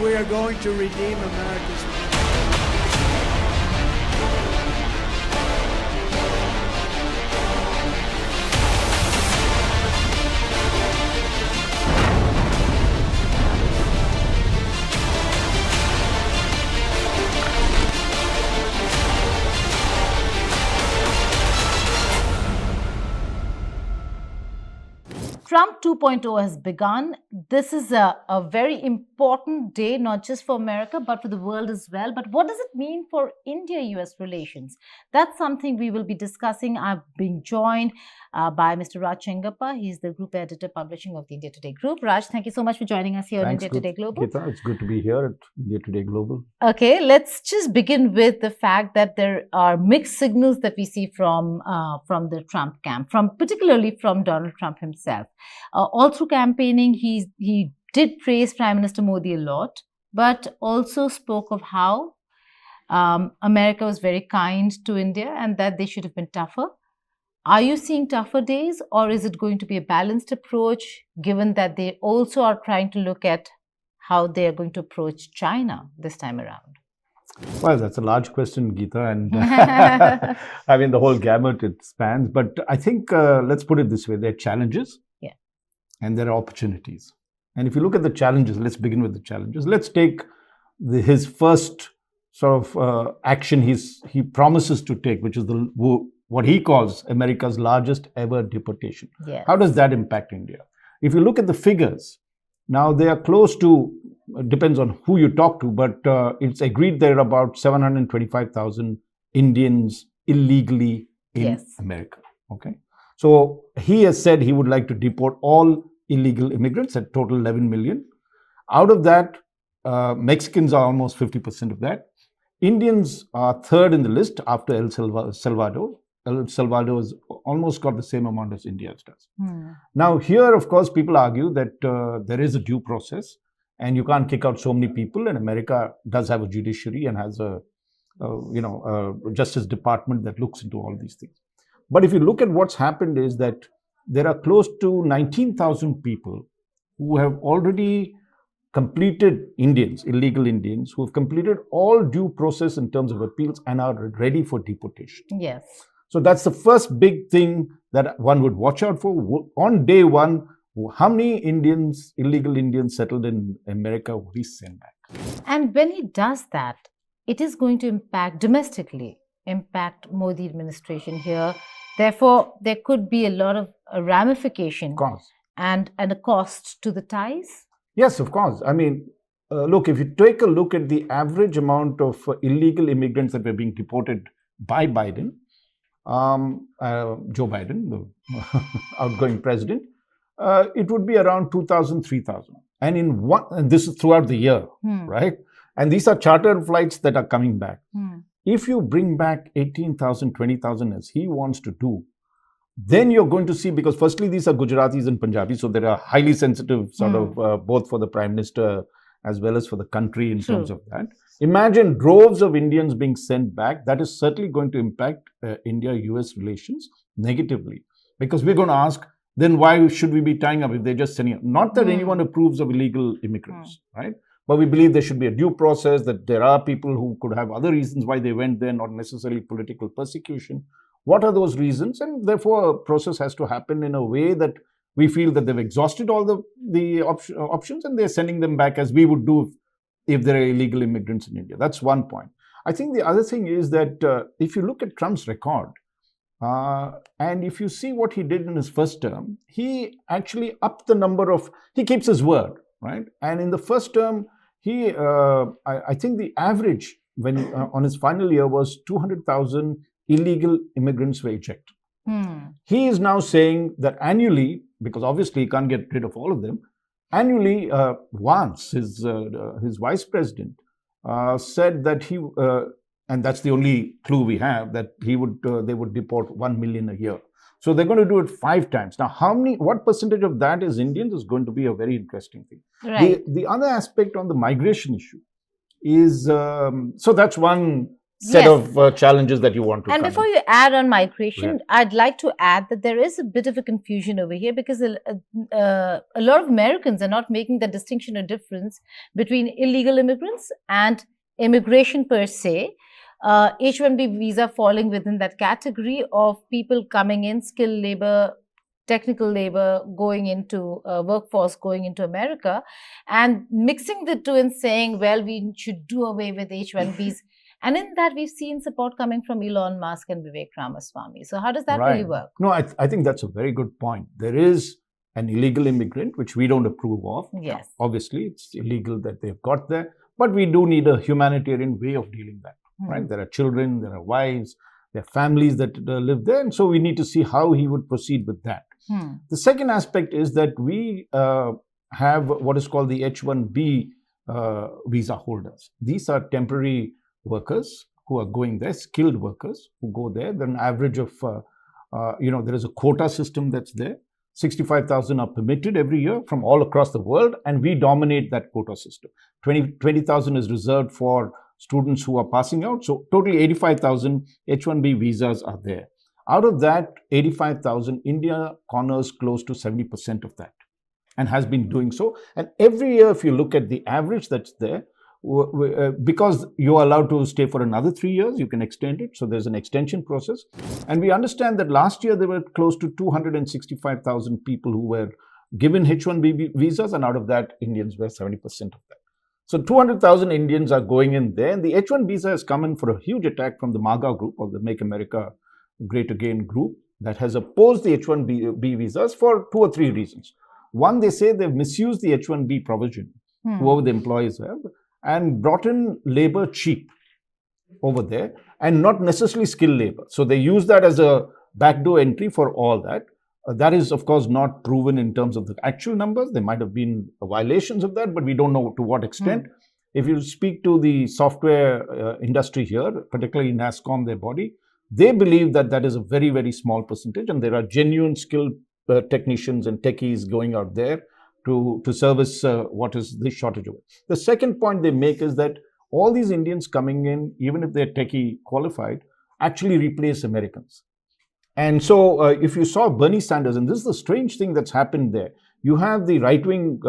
we are going to redeem America's. Trump 2.0 has begun. This is a very important day, not just for America, but for the world as well. But what does it mean for India-U.S. relations? That's something we will be discussing. I've been joined by Mr. Raj Chengappa. He's the Group Editor Publishing of the India Today Group. Raj, thank you so much for joining us here on India Today Global. Geeta, it's good to be here at India Today Global. Okay, let's just begin with the fact that there are mixed signals that we see from the Trump camp, particularly from Donald Trump himself. All through campaigning, he did praise Prime Minister Modi a lot, but also spoke of how America was very kind to India and that they should have been tougher. Are you seeing tougher days, or is it going to be a balanced approach, given that they also are trying to look at how they are going to approach China this time around? Well, that's a large question, Geeta, and I mean, the whole gamut it spans. But I think, let's put it this way, there are challenges and there are opportunities. And if you look at the challenges, let's begin with the challenges. Let's take his first sort of action he promises to take, which is what he calls America's largest ever deportation. Yes. How does that impact India? If you look at the figures, now they are close to, depends on who you talk to, but it's agreed there are about 725,000 Indians illegally in America. Okay. So he has said he would like to deport all illegal immigrants, at total 11 million. Out of that, Mexicans are almost 50% of that. Indians are third in the list after El Salvador. El Salvador has almost got the same amount as India does. Now here, of course, people argue that there is a due process and you can't kick out so many people, and America does have a judiciary and has a Justice Department that looks into all these things. But if you look at what's happened is that there are close to 19,000 people who have already completed illegal Indians, who have completed all due process in terms of appeals and are ready for deportation. Yes. So that's the first big thing that one would watch out for. On day one, how many illegal Indians settled in America would he send back? And when he does that, it is going to impact Modi administration here. Therefore, there could be a lot of ramification and a cost to the ties. Yes, of course. I mean, look, if you take a look at the average amount of illegal immigrants that were being deported by Biden, Joe Biden, the outgoing president, it would be around 2,000, 3,000. And this is throughout the year, right? And these are chartered flights that are coming back. If you bring back 18,000, 20,000 as he wants to do, then you're going to see, because firstly, these are Gujaratis and Punjabis, so they are highly sensitive sort of both for the Prime Minister as well as for the country in terms of that. Imagine droves of Indians being sent back. That is certainly going to impact India-US relations negatively, because we're going to ask, then why should we be tying up if they're just sending up? Not that anyone approves of illegal immigrants, right? But we believe there should be a due process, that there are people who could have other reasons why they went there, not necessarily political persecution. What are those reasons? And therefore, a process has to happen in a way that we feel that they've exhausted all the options and they're sending them back, as we would do if there are illegal immigrants in India. That's one point. I think the other thing is that if you look at Trump's record, and if you see what he did in his first term, he actually upped the number of, he keeps his word, right? And in the first term, I think the average on his final year was 200,000 illegal immigrants were ejected. He is now saying that annually, because obviously he can't get rid of all of them, annually, Vance, his vice president, said that he, and that's the only clue we have, that they would deport 1 million a year. So they're going to do it 5 times. Now, what percentage of that is Indians is going to be a very interesting thing. Right. The other aspect on the migration issue is, so that's one set of challenges that you want to And come before in. you add on migration, Yeah. I'd like to add that there is a bit of a confusion over here because a lot of Americans are not making the distinction or difference between illegal immigrants and immigration per se. H-1B visa falling within that category of people coming in, skilled labor, technical labor, going into workforce, going into America, and mixing the two and saying, well, we should do away with H-1Bs. And in that, we've seen support coming from Elon Musk and Vivek Ramaswamy. So how does that really work? No, I think that's a very good point. There is an illegal immigrant, which we don't approve of. Yes. Obviously, it's illegal that they've got there, but we do need a humanitarian way of dealing with that, right? There are children, there are wives, there are families that live there, and so we need to see how he would proceed with that. The second aspect is that we have what is called the H-1B visa holders. These are temporary workers who are going there, skilled workers who go there. There an average of, there is a quota system that's there. 65,000 are permitted every year from all across the world, and we dominate that quota system. 20,000 is reserved for students who are passing out. So totally 85,000 H-1B visas are there. Out of that 85,000, India corners close to 70% of that and has been doing so. And every year, if you look at the average that's there, because you're allowed to stay for another 3 years, you can extend it. So there's an extension process. And we understand that last year there were close to 265,000 people who were given H-1B visas, and out of that, Indians were 70% of that. So 200,000 Indians are going in there. And the H-1 visa has come in for a huge attack from the MAGA group, or the Make America Great Again group, that has opposed the H-1B visas for 2 or 3 reasons. One, they say they've misused the H-1B provision, whoever the employees have, and brought in labor cheap over there and not necessarily skilled labor. So they use that as a backdoor entry for all that. That is, of course, not proven in terms of the actual numbers. There might have been violations of that, but we don't know to what extent. If you speak to the software industry here, particularly NASSCOM, their body, they believe that that is a very, very small percentage, and there are genuine skilled technicians and techies going out there to service what is the shortage of it. The second point they make is that all these Indians coming in, even if they're techie qualified, actually replace Americans. And so if you saw Bernie Sanders, and this is the strange thing that's happened there, you have the right-wing,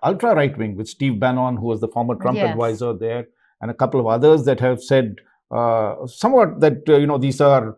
ultra right-wing with Steve Bannon, who was the former Trump advisor there, and a couple of others that have said somewhat that, these are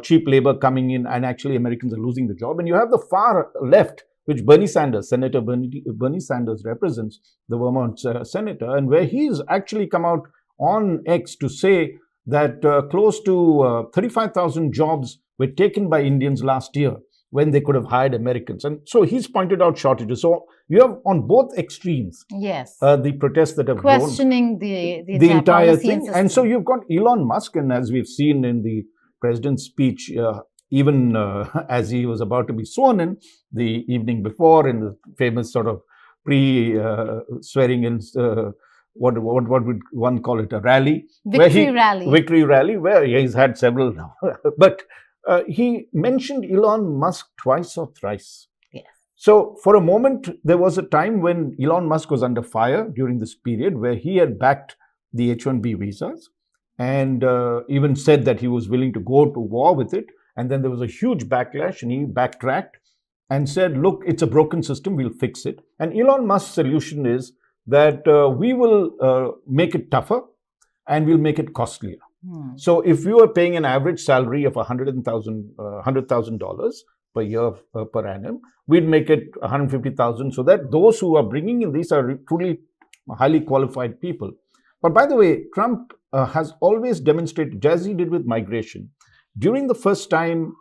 cheap labor coming in and actually Americans are losing the job. And you have the far left, which Bernie Sanders, Senator Bernie Sanders represents, the Vermont senator, and where he's actually come out on X to say that close to 35,000 jobs were taken by Indians last year when they could have hired Americans. And so he's pointed out shortages. So you have on both extremes the protests that have questioning grown, the entire thing. And so you've got Elon Musk, and as we've seen in the president's speech, even as he was about to be sworn in the evening before in the famous sort of pre-swearing in, what would one call it, a rally? Victory rally, where he's had several now. But he mentioned Elon Musk twice or thrice. Yes. So for a moment, there was a time when Elon Musk was under fire during this period where he had backed the H-1B visas and even said that he was willing to go to war with it. And then there was a huge backlash, and he backtracked and said, look, it's a broken system, we'll fix it. And Elon Musk's solution is that we will make it tougher and we'll make it costlier. So if you are paying an average salary of $100,000 per year per annum, we'd make it $150,000, so that those who are bringing in these are truly highly qualified people. But by the way, Trump has always demonstrated, as he did with migration, during the first term,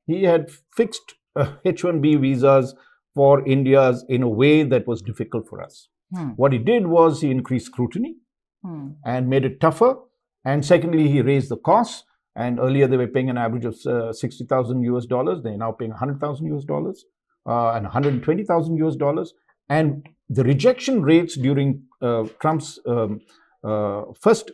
he had fixed H-1B visas for India's in a way that was difficult for us. What he did was he increased scrutiny and made it tougher. And secondly, he raised the costs. And earlier they were paying an average of $60,000. They're now paying $100,000 and $120,000. And the rejection rates during Trump's first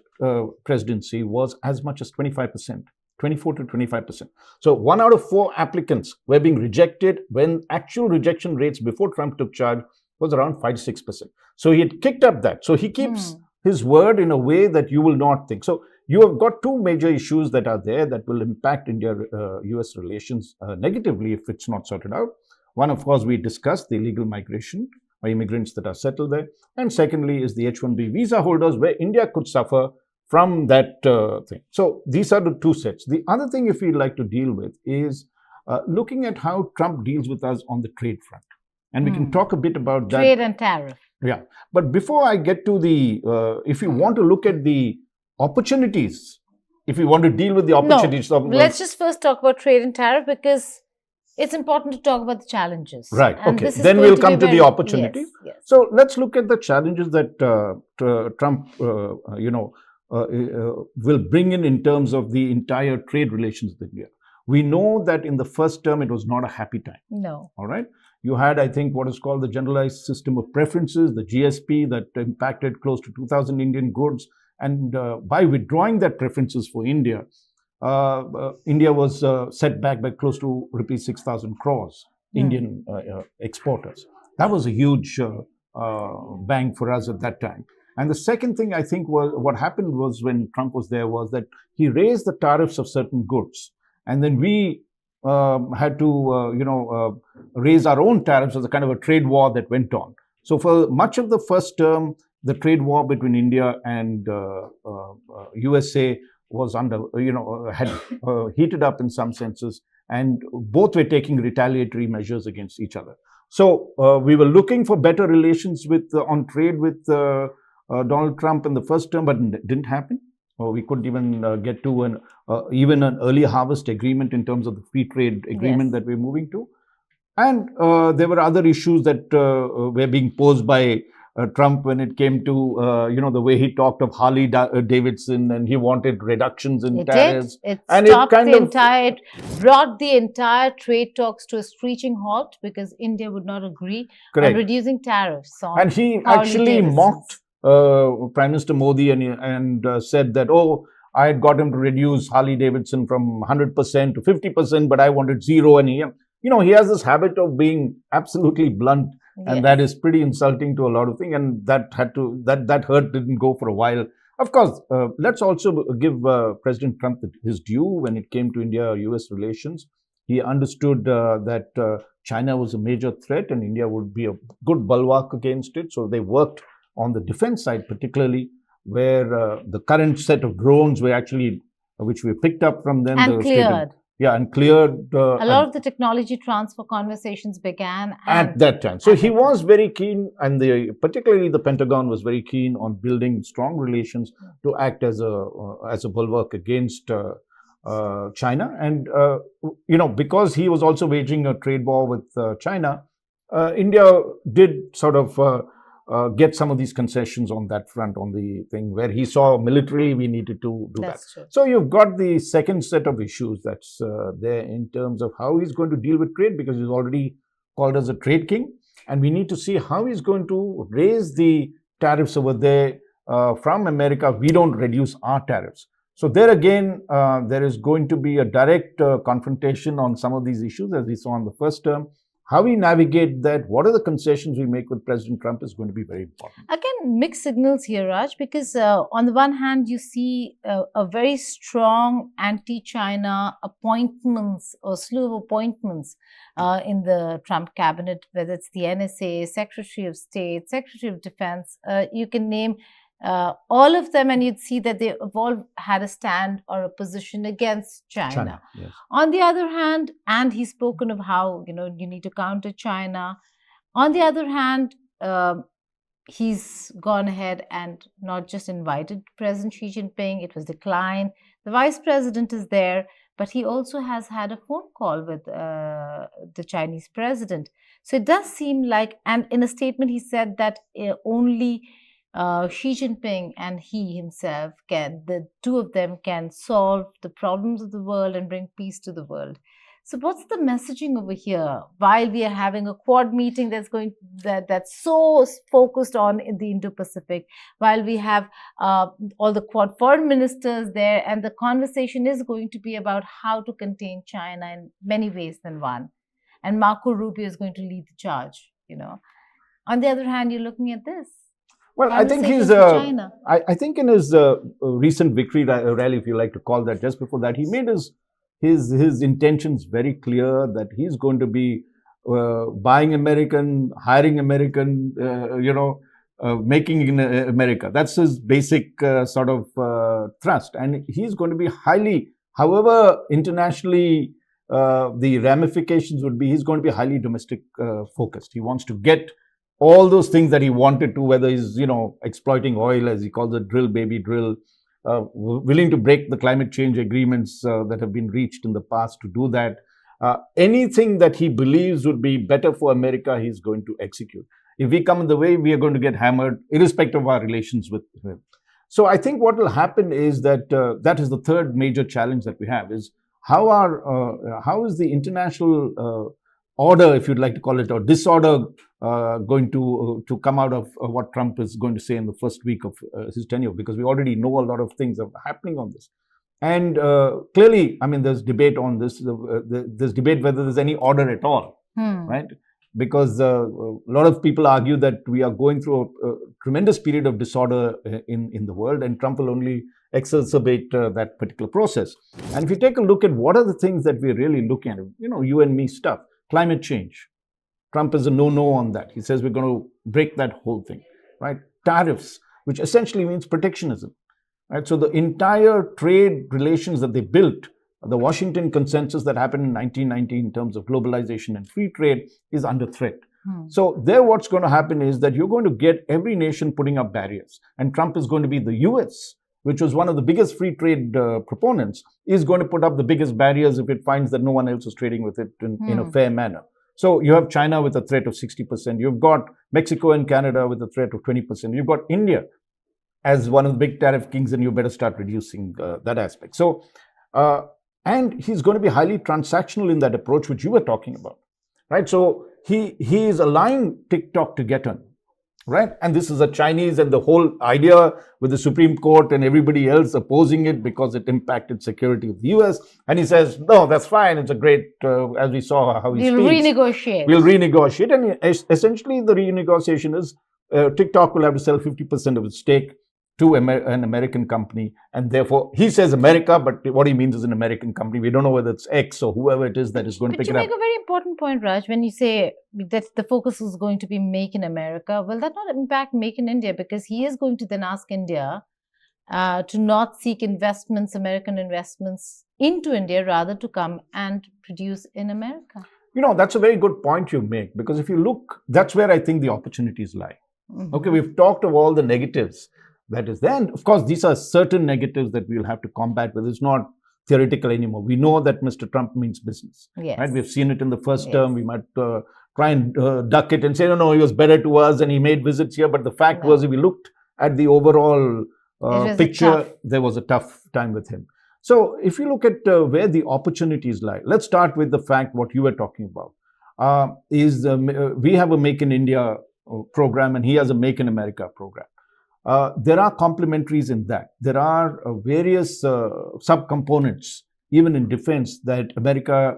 presidency was as much as 25%, 24 to 25%. So 1 out of 4 applicants were being rejected when actual rejection rates before Trump took charge was around 5 to 6%. So he had kicked up that. So he keeps his word in a way that you will not think. So you have got two major issues that are there that will impact India-US relations negatively if it's not sorted out. One, of course, we discussed the illegal migration by immigrants that are settled there. And secondly is the H-1B visa holders, where India could suffer from that thing. So these are the two sets. The other thing, if we'd like to deal with, is looking at how Trump deals with us on the trade front. And we can talk a bit about that. Trade and tariff. Yeah. But before I get to the, if you want to look at the opportunities, if you want to deal with the opportunities. No, let's just first talk about trade and tariff, because it's important to talk about the challenges. Right. And okay. Then we'll come to the opportunity. Yes, yes. So let's look at the challenges that Trump, will bring in terms of the entire trade relations with India. We know that in the first term, it was not a happy time. No. All right. You had, I think, what is called the Generalized System of Preferences, the GSP, that impacted close to 2,000 Indian goods. And by withdrawing that preferences for India, India was set back by close to rupees 6,000 crores, Indian exporters. That was a huge bang for us at that time. And the second thing I think was what happened was when Trump was there was that he raised the tariffs of certain goods. And then we had to, raise our own tariffs as a kind of a trade war that went on. So for much of the first term, the trade war between India and USA was had heated up in some senses, and both were taking retaliatory measures against each other. So we were looking for better relations on trade with Donald Trump in the first term, but it didn't happen. We couldn't even get to even an early harvest agreement in terms of the free trade agreement that we're moving to. And there were other issues that were being posed by Trump when it came to, the way he talked of Harley Davidson, and he wanted reductions in tariffs. It brought the entire trade talks to a screeching halt because India would not agree on reducing tariffs. And he actually mocked Prime Minister Modi and said that, I had got him to reduce Harley Davidson from 100% to 50%, but I wanted zero. And he has this habit of being absolutely blunt. And that is pretty insulting to a lot of things. And that hurt didn't go for a while. Of course, let's also give President Trump his due when it came to India-US relations. He understood that China was a major threat and India would be a good bulwark against it. So they worked on the defense side, particularly where the current set of drones were actually, which we picked up from them. And cleared. And cleared. A lot of the technology transfer conversations began at that time. So he was very keen, and particularly the Pentagon was very keen on building strong relations to act as a bulwark against China. And, because he was also waging a trade war with China, India did sort of get some of these concessions on that front, on the thing where he saw militarily we needed to do that. True. So you've got the second set of issues that's there in terms of how he's going to deal with trade, because he's already called us a trade king. And we need to see how he's going to raise the tariffs over there from America. We don't reduce our tariffs. So there again, there is going to be a direct confrontation on some of these issues, as we saw in the first term. How we navigate that, what are the concessions we make with President Trump is going to be very important. Again, mixed signals here, Raj, because on the one hand, you see a very strong anti-China appointments or slew of appointments in the Trump cabinet, whether it's the NSA, Secretary of State, Secretary of Defense, you can name all of them, and you'd see that they have all had a stand or a position against China. Yes. On the other hand, and he's spoken of how, you need to counter China. On the other hand, he's gone ahead and not just invited President Xi Jinping, it was declined. The Vice President is there, but he also has had a phone call with the Chinese president. So it does seem like, and in a statement he said that only Xi Jinping and he himself the two of them can solve the problems of the world and bring peace to the world. So what's the messaging over here while we are having a Quad meeting that's so focused on the Indo-Pacific, while we have all the Quad foreign ministers there, and the conversation is going to be about how to contain China in many ways than one. And Marco Rubio is going to lead the charge, On the other hand, you're looking at this. Well, I think conversations he's. with China? I think in his recent victory rally, if you like to call that, just before that, he made his intentions very clear that he's going to be buying American, hiring American, making in America. That's his basic sort of thrust, and he's going to be highly, however internationally the ramifications would be, he's going to be highly domestic focused. He wants to get all those things that he wanted to, whether he's exploiting oil, as he calls it, drill baby drill, willing to break the climate change agreements that have been reached in the past to do that. Anything that he believes would be better for America, he's going to execute. If we come in the way, we are going to get hammered, irrespective of our relations with him. So I think what will happen is that that is the third major challenge that we have, is how is the international order, if you'd like to call it, or disorder going to come out of what Trump is going to say in the first week of his tenure, because we already know a lot of things are happening on this. And clearly, I mean, there's debate on this. There's debate whether there's any order at all, right? Because a lot of people argue that we are going through a tremendous period of disorder in the world, and Trump will only exacerbate that particular process. And if you take a look at what are the things that we're really looking at, you and me stuff, climate change. Trump is a no-no on that. He says we're going to break that whole thing, right? Tariffs, which essentially means protectionism, right? So the entire trade relations that they built, the Washington consensus that happened in 1990 in terms of globalization and free trade, is under threat. So there what's going to happen is that you're going to get every nation putting up barriers. And Trump is going to be the U.S., which was one of the biggest free trade proponents, is going to put up the biggest barriers if it finds that no one else is trading with it in a fair manner. So you have China with a threat of 60%. You've got Mexico and Canada with a threat of 20%. You've got India as one of the big tariff kings, and you better start reducing that aspect. So, and he's going to be highly transactional in that approach, which you were talking about, right? So he is allowing TikTok to get on, right? And this is a Chinese, and the whole idea with the Supreme Court and everybody else opposing it because it impacted security of the US. And he says, no, that's fine. It's a great, as we saw how he speaks. We'll renegotiate. And essentially the renegotiation is TikTok will have to sell 50% of its stake to an American company. And therefore, he says America, but what he means is an American company. We don't know whether it's X or whoever it is that is going to pick it up. But you make a very important point, Raj, when you say that the focus is going to be Make in America. Will that not impact Make in India? Because he is going to then ask India to not seek investments, American investments into India, rather to come and produce in America. That's a very good point you make, because if you look, that's where I think the opportunities lie. Okay, we've talked of all the negatives. That is then, of course, these are certain negatives that we'll have to combat, but it's not theoretical anymore. We know that Mr. Trump means business. Yes. Right? We've seen it in the first term. We might try and duck it and say, no, he was better to us and he made visits here. But the fact was, if we looked at the overall picture, there was a tough time with him. So if you look at where the opportunities lie, let's start with the fact what you were talking about. We have a Make in India program, and he has a Make in America program. There are complementaries in that. There are various subcomponents, even in defense, that America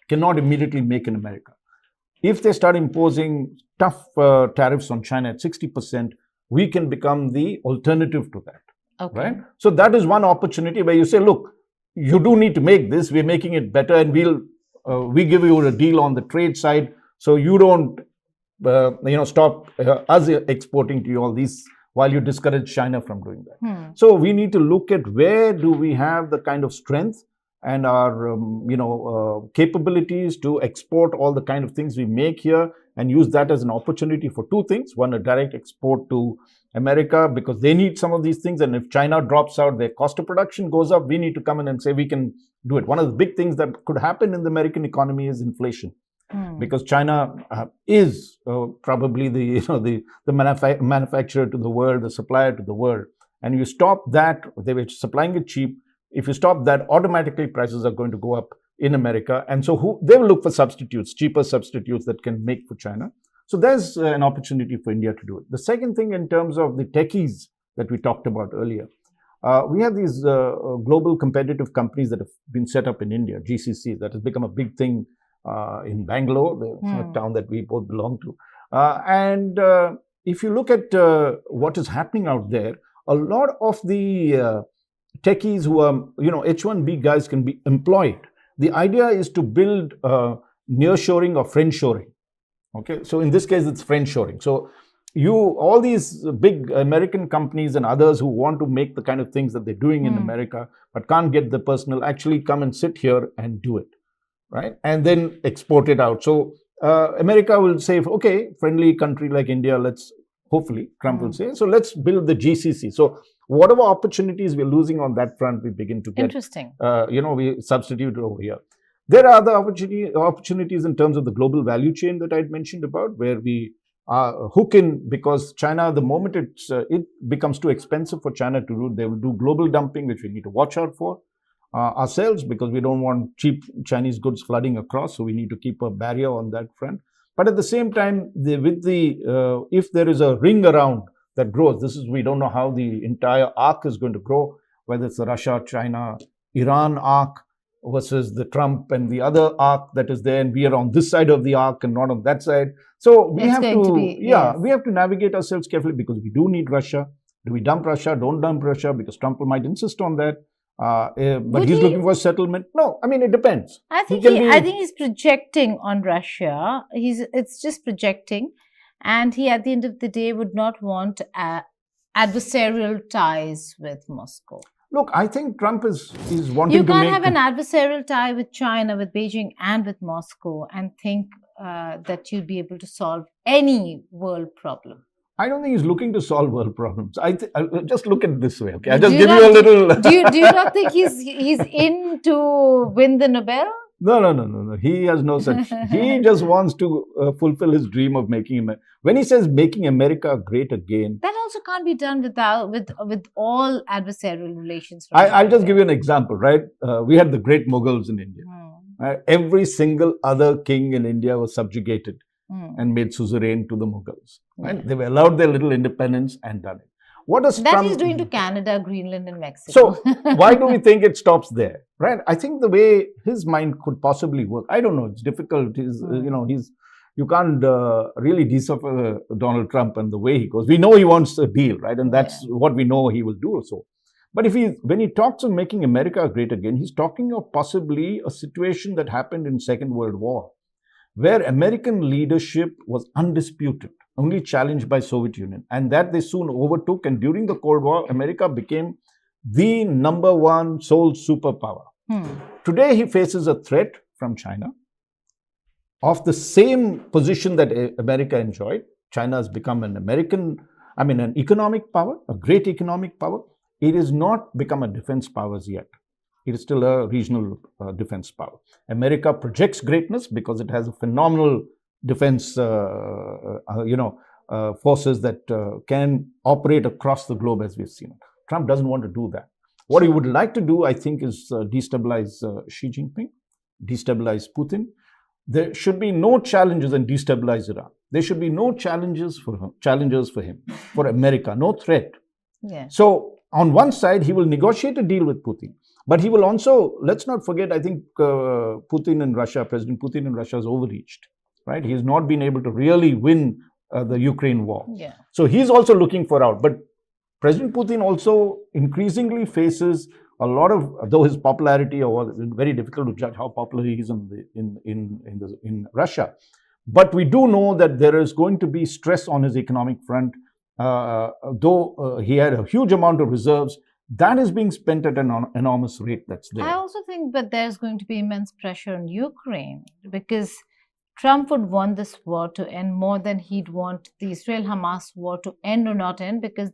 cannot immediately make in America. If they start imposing tough tariffs on China at 60%, we can become the alternative to that. Okay. Right? So that is one opportunity where you say, look, you do need to make this. We're making it better, and we give you a deal on the trade side, so you don't stop us exporting to you all these, while you discourage China from doing that. So we need to look at where do we have the kind of strength and our capabilities to export all the kind of things we make here, and use that as an opportunity for two things. One, a direct export to America, because they need some of these things, and if China drops out, their cost of production goes up. We need to come in and say we can do it. One of the big things that could happen in the American economy is inflation. Because China is probably the manufacturer to the world, the supplier to the world. And you stop that, they were supplying it cheap. If you stop that, automatically prices are going to go up in America. And so they will look for substitutes, cheaper substitutes that can make for China. So there's an opportunity for India to do it. The second thing, in terms of the techies that we talked about earlier, we have these global competitive companies that have been set up in India, GCC, that has become a big thing in Bangalore, the town that we both belong to. And if you look at what is happening out there, a lot of the techies who are, H1B guys can be employed. The idea is to build nearshoring or friendshoring. Okay, so in this case, it's friendshoring. So all these big American companies and others who want to make the kind of things that they're doing in America, but can't get the personnel, actually come and sit here and do it, right? And then export it out. So America will say, okay, friendly country like India, hopefully Trump will say, so let's build the GCC. So whatever opportunities we're losing on that front, we begin to get. Interesting. We substitute over here. There are other opportunities in terms of the global value chain that I'd mentioned about, where we hook in, because China, the moment it becomes too expensive for China to do, they will do global dumping, which we need to watch out for ourselves, because we don't want cheap Chinese goods flooding across. So we need to keep a barrier on that front. But at the same time, if there is a ring around that grows, we don't know how the entire arc is going to grow, whether it's the Russia, China, Iran arc versus the Trump and the other arc that is there, and we are on this side of the arc and not on that side. So we have to navigate ourselves carefully, because we do need Russia. Do we dump Russia? Don't dump Russia, because Trump might insist on that. But he's looking for a settlement. No, I mean, it depends. I think he's projecting on Russia. It's just projecting, and he, at the end of the day, would not want adversarial ties with Moscow. Look, I think Trump is wanting to make... You can't have an adversarial tie with China, with Beijing and with Moscow and think that you'll be able to solve any world problem. I don't think he's looking to solve world problems. Just look at it this way. Okay, I'll just give you a little... do you not think he's in to win the Nobel? No. He has no such... He just wants to fulfill his dream of making... When he says making America great again... That also can't be done with all adversarial relations. I'll just give you an example, right? We had the great Mughals in India. Every single other king in India was subjugated and made suzerain to the Mughals. Right? They were allowed their little independence and done it. What does Trump... he's doing to Canada, Greenland and Mexico. So why do we think it stops there? Right? I think the way his mind could possibly work, I don't know, it's difficult. You can't really decipher Donald Trump and the way he goes. We know he wants a deal, right? And that's what we know he will do also. But when he talks of making America great again, he's talking of possibly a situation that happened in Second World War, where American leadership was undisputed, only challenged by Soviet Union, and that they soon overtook. And during the Cold War, America became the number one sole superpower. Today, he faces a threat from China of the same position that America enjoyed. China has become an economic power, a great economic power. It has not become a defense power yet. It is still a regional defense power. America projects greatness because it has a phenomenal defense, forces that can operate across the globe, as we've seen. Trump doesn't want to do that. What he would like to do, I think, is destabilize Xi Jinping, destabilize Putin. There should be no challenges and destabilize Iran. There should be no challengers for him, for America, no threat. Yeah. So on one side, he will negotiate a deal with Putin. But he will also, let's not forget, I think President Putin in Russia has overreached, right? He has not been able to really win the Ukraine war. Yeah. So he's also looking for out. But President Putin also increasingly faces a lot of, though his popularity, or very difficult to judge how popular he is in Russia. But we do know that there is going to be stress on his economic front. Though he had a huge amount of reserves, that is being spent at an enormous rate that's there. I also think that there's going to be immense pressure on Ukraine, because Trump would want this war to end more than he'd want the Israel-Hamas war to end or not end, because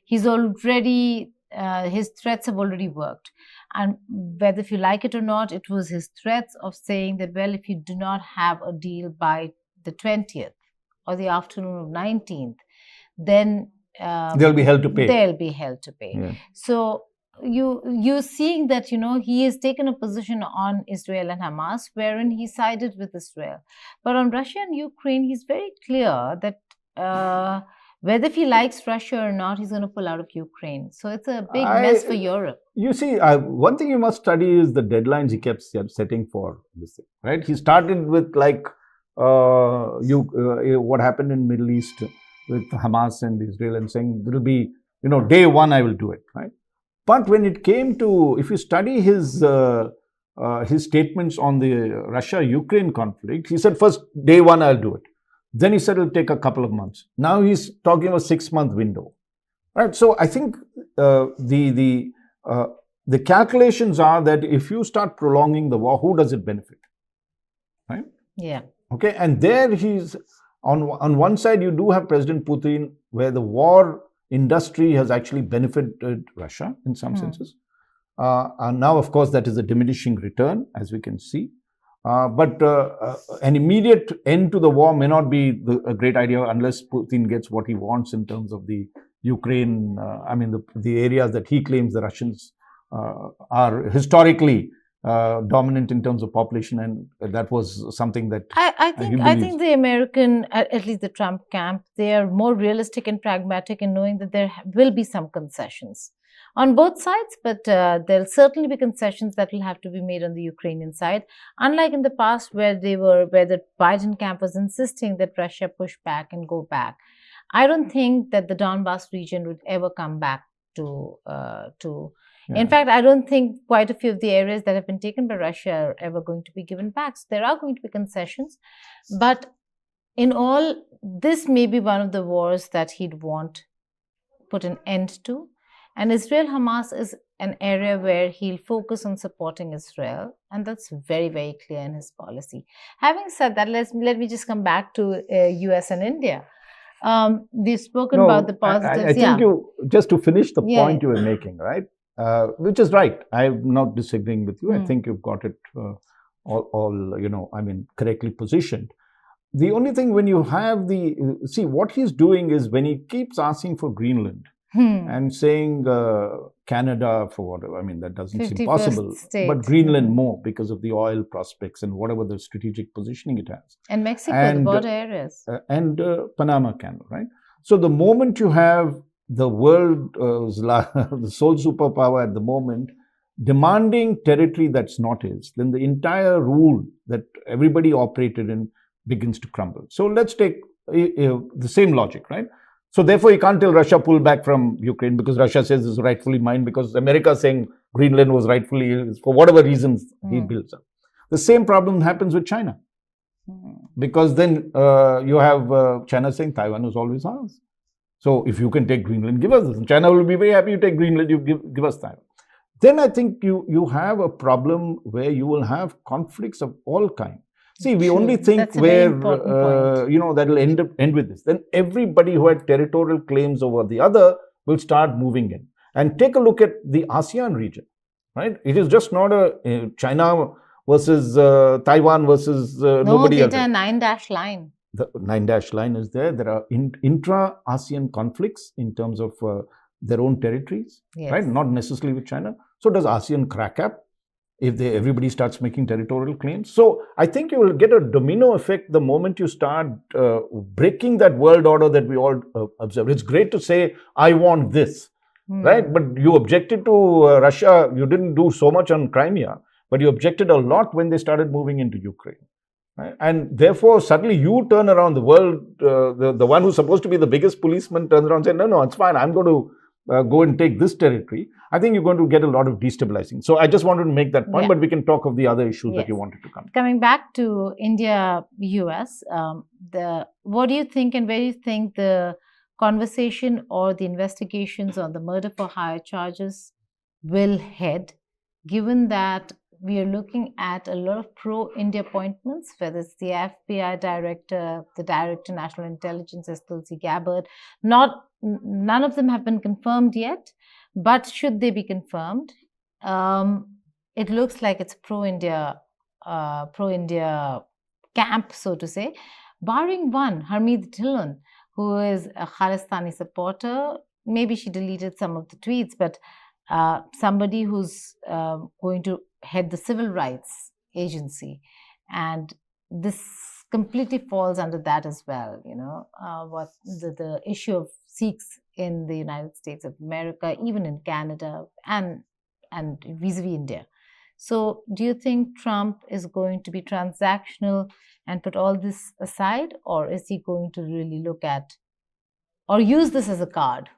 he's already, his threats have already worked. And whether if you like it or not, it was his threats of saying that, well, if you do not have a deal by the 20th or the afternoon of 19th, then they'll be held to pay. Yeah. So you're seeing that, he has taken a position on Israel and Hamas, wherein he sided with Israel. But on Russia and Ukraine, he's very clear that whether if he likes Russia or not, he's going to pull out of Ukraine. So it's a big mess for Europe. You see, one thing you must study is the deadlines he kept setting for this thing, right? He started with what happened in Middle East. with Hamas and Israel and saying, it'll be, day one I will do it, right? But when it came to, if you study his statements on the Russia-Ukraine conflict, he said, first, day one I'll do it. Then he said it'll take a couple of months. Now he's talking of a 6-month window, right? So I think the calculations are that if you start prolonging the war, who does it benefit, right? Yeah. Okay, and there he's on one side you do have President Putin, where the war industry has actually benefited Russia in some senses. And now, of course, that is a diminishing return, as we can see. But an immediate end to the war may not be a great idea unless Putin gets what he wants in terms of the Ukraine, the areas that he claims the Russians are historically dominant in terms of population, and that was something that I think the American, at least the Trump camp, they are more realistic and pragmatic in knowing that there will be some concessions on both sides, but there'll certainly be concessions that will have to be made on the Ukrainian side. Unlike in the past, where the Biden camp was insisting that Russia push back and go back, I don't think that the Donbass region would ever come back to. Yeah. In fact, I don't think quite a few of the areas that have been taken by Russia are ever going to be given back. So there are going to be concessions. But in all, this may be one of the wars that he'd want put an end to. And Israel-Hamas is an area where he'll focus on supporting Israel. And that's very, very clear in his policy. Having said that, let me just come back to U.S. and India. We've spoken about the positives. I think just to finish the point you were making, right? Which is right. I'm not disagreeing with you. I think you've got it correctly positioned. The only thing when you have what he's doing is when he keeps asking for Greenland and saying Canada for whatever, that doesn't seem possible. State. But Greenland more because of the oil prospects and whatever the strategic positioning it has. And Mexico, the border areas. And Panama Canal, right? So the moment you have the world, the sole superpower at the moment, demanding territory that's not his, then the entire rule that everybody operated in begins to crumble. So let's take the same logic, right? So therefore, you can't tell Russia pull back from Ukraine because Russia says it's rightfully mine, because America is saying Greenland was rightfully his, for whatever reasons he builds up. The same problem happens with China. Because then you have China saying Taiwan was always ours. So if you can take Greenland, give us this. And China will be very happy you take Greenland, you give us Taiwan. Then I think you have a problem where you will have conflicts of all kinds. See, we only think where, that'll end with this. Then everybody who had territorial claims over the other will start moving in. And take a look at the ASEAN region, right? It is just not a China versus Taiwan versus nobody else. No, there's a 9-dash line. The 9-dash line is there. There are intra-ASEAN conflicts in terms of their own territories, right? Not necessarily with China. So does ASEAN crack up if everybody starts making territorial claims? So I think you will get a domino effect the moment you start breaking that world order that we all observe. It's great to say, I want this, right? But you objected to Russia. You didn't do so much on Crimea, but you objected a lot when they started moving into Ukraine. Right? And therefore, suddenly you turn around the world, the one who's supposed to be the biggest policeman turns around and says, no, it's fine. I'm going to go and take this territory. I think you're going to get a lot of destabilizing. So I just wanted to make that point, but we can talk of the other issues that you wanted to come. Coming back to India-U.S., what do you think and where do you think the conversation or the investigations on the murder for hire charges will head, given that we are looking at a lot of pro-India appointments, whether it's the FBI director, the director of national intelligence as Tulsi Gabbard. None of them have been confirmed yet, but should they be confirmed, it looks like it's pro-India camp, so to say, barring one, Harmeet Dhillon, who is a Khalistani supporter. Maybe she deleted some of the tweets, but somebody who's going to head the civil rights agency, and this completely falls under that as well. What the issue of Sikhs in the United States of America, even in Canada, and vis-a-vis India. So, do you think Trump is going to be transactional and put all this aside, or is he going to really look at or use this as a card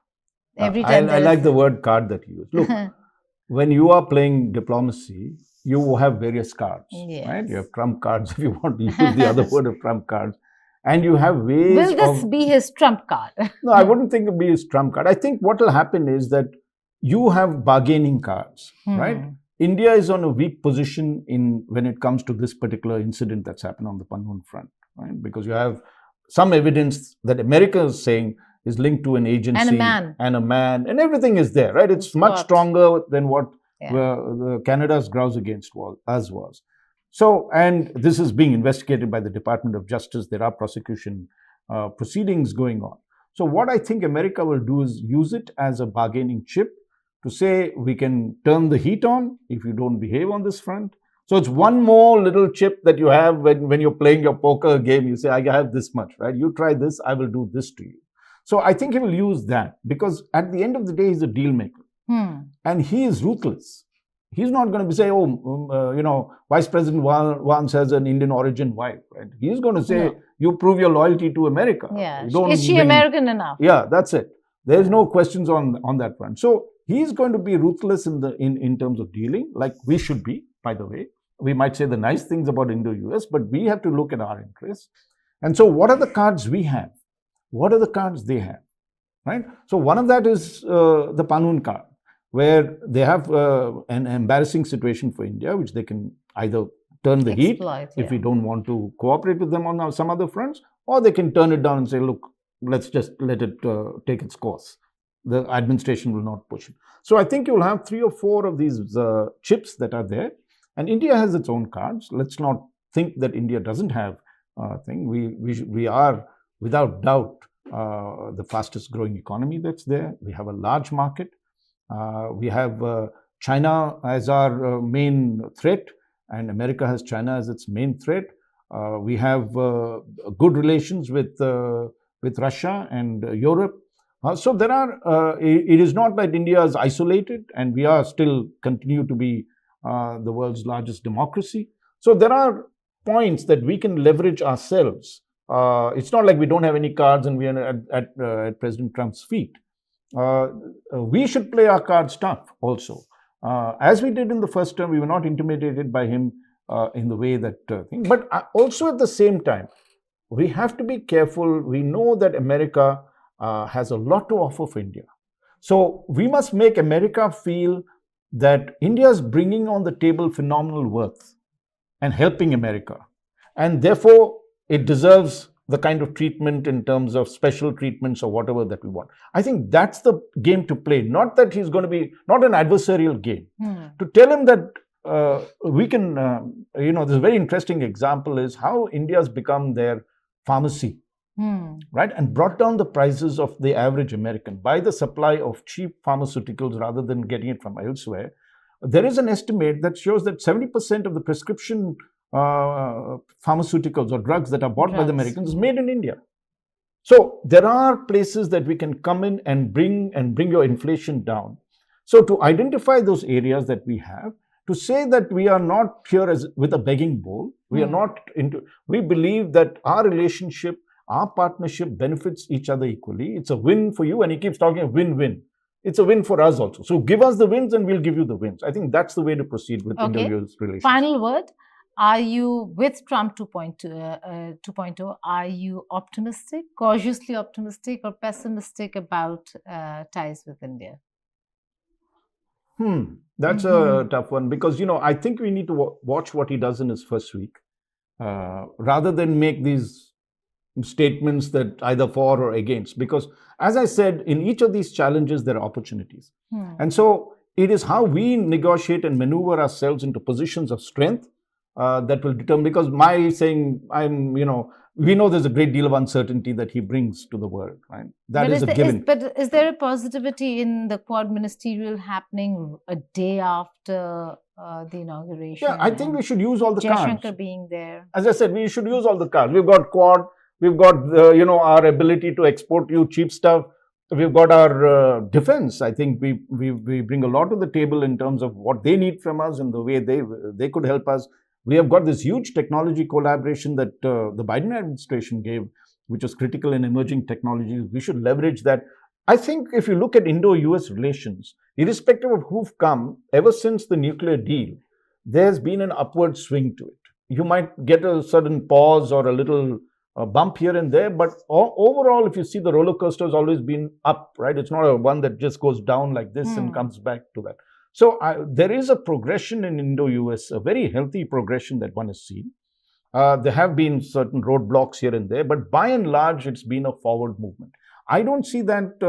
every time. I like the word card that you use. Look, when you are playing diplomacy, you have various cards, yes. right? You have trump cards, if you want to use the other word of trump cards. And you have ways Will this be his trump card? No, I wouldn't think it would be his trump card. I think what will happen is that you have bargaining cards, right? India is on a weak position when it comes to this particular incident that's happened on the Pannun front, right? Because you have some evidence that America is saying is linked to an agency and a man, and everything is there, right? It's much stronger than what Canada's grouse against us was. So, and this is being investigated by the Department of Justice. There are prosecution proceedings going on. So what I think America will do is use it as a bargaining chip to say we can turn the heat on if you don't behave on this front. So it's one more little chip that you have when you're playing your poker game. You say, I have this much, right? You try this, I will do this to you. So I think he will use that because at the end of the day, he's a deal maker. And he is ruthless. He's not going to say, Vice President once has an Indian origin wife, right? He's going to say, you prove your loyalty to America. Yeah. Is she American enough? Yeah, that's it. There's no questions on that front. So he's going to be ruthless in terms of dealing, like we should be, by the way. We might say the nice things about Indo-U.S., but we have to look at our interests. And so what are the cards we have? What are the cards they have, right? So one of that is the Pannun card, where they have an embarrassing situation for India, which they can either turn the heat if we don't want to cooperate with them on some other fronts, or they can turn it down and say, look, let's just let it take its course. The administration will not push it. So I think you'll have 3 or 4 of these chips that are there. And India has its own cards. Let's not think that India doesn't have a thing. We are, without doubt, the fastest growing economy that's there. We have a large market. We have China as our main threat, and America has China as its main threat. We have good relations with Russia and Europe. So there are. It is not that India is isolated, and we are still continue to be the world's largest democracy. So there are points that we can leverage ourselves. It's not like we don't have any cards and we are at President Trump's feet. We should play our cards tough also. As we did in the first term, we were not intimidated by him in the way that thing. But also at the same time, we have to be careful. We know that America has a lot to offer for India. So we must make America feel that India is bringing on the table phenomenal worth and helping America. And therefore, it deserves the kind of treatment in terms of special treatments or whatever that we want. I think that's the game to play. Not that he's going to be, not an adversarial game. To tell him that we can, this very interesting example is how India has become their pharmacy, right? And brought down the prices of the average American by the supply of cheap pharmaceuticals rather than getting it from elsewhere. There is an estimate that shows that 70% of the prescription pharmaceuticals or drugs that are bought by the Americans is made in India. So there are places that we can come in and bring your inflation down. So to identify those areas that we have, to say that we are not here as with a begging bowl, we are not into. We believe that our relationship, our partnership benefits each other equally. It's a win for you, and he keeps talking of win-win. It's a win for us also. So give us the wins, and we'll give you the wins. I think that's the way to proceed with India-U.S. relations. Final word. Are you, with Trump 2.0, are you optimistic, cautiously optimistic, or pessimistic about ties with India? That's a tough one because, I think we need to watch what he does in his first week rather than make these statements that either for or against. Because, as I said, in each of these challenges, there are opportunities. And so it is how we negotiate and maneuver ourselves into positions of strength that will determine, because my saying, we know there's a great deal of uncertainty that he brings to the world, right? That is a given. But is there a positivity in the Quad Ministerial happening a day after the inauguration? Yeah, I think we should use all the cards. Jaishankar being there. As I said, we should use all the cards. We've got Quad, we've got, our ability to export you cheap stuff. We've got our defense. I think we bring a lot to the table in terms of what they need from us and the way they could help us. We have got this huge technology collaboration that the Biden administration gave which is critical in emerging technologies. We should leverage that. I think if you look at Indo-US relations, irrespective of who've come, ever since the nuclear deal, there's been an upward swing to it. You might get a sudden pause or a little bump here and there, but overall, if you see, the roller coaster has always been up, right? It's not a one that just goes down like this and comes back to that. So there is a progression in Indo-US, a very healthy progression that one has seen. There have been certain roadblocks here and there, but by and large, it's been a forward movement. I don't see that,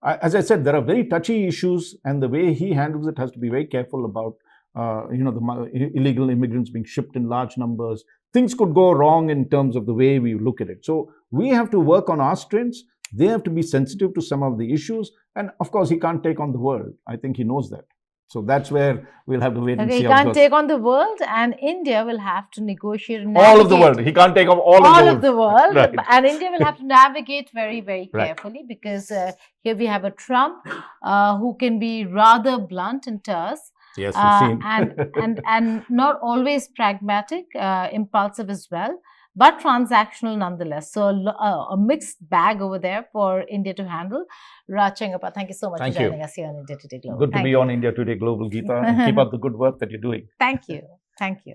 as I said, there are very touchy issues, and the way he handles it has to be very careful about, the illegal immigrants being shipped in large numbers. Things could go wrong in terms of the way we look at it. So we have to work on our strengths. They have to be sensitive to some of the issues. And of course, he can't take on the world. I think he knows that. So that's where we'll have to wait and see. He can't take on the world, and India will have to negotiate and all of the world. He can't take on all of the world. Right. And India will have to navigate very, very carefully, because here we have a Trump who can be rather blunt and terse. Yes, we've seen. and not always pragmatic, impulsive as well, but transactional nonetheless. So a mixed bag over there for India to handle. Raj Chengappa, thank you so much for joining us here on India Today Global. Good to be on India Today Global, Geeta, and keep up the good work that you're doing. Thank you. Thank you.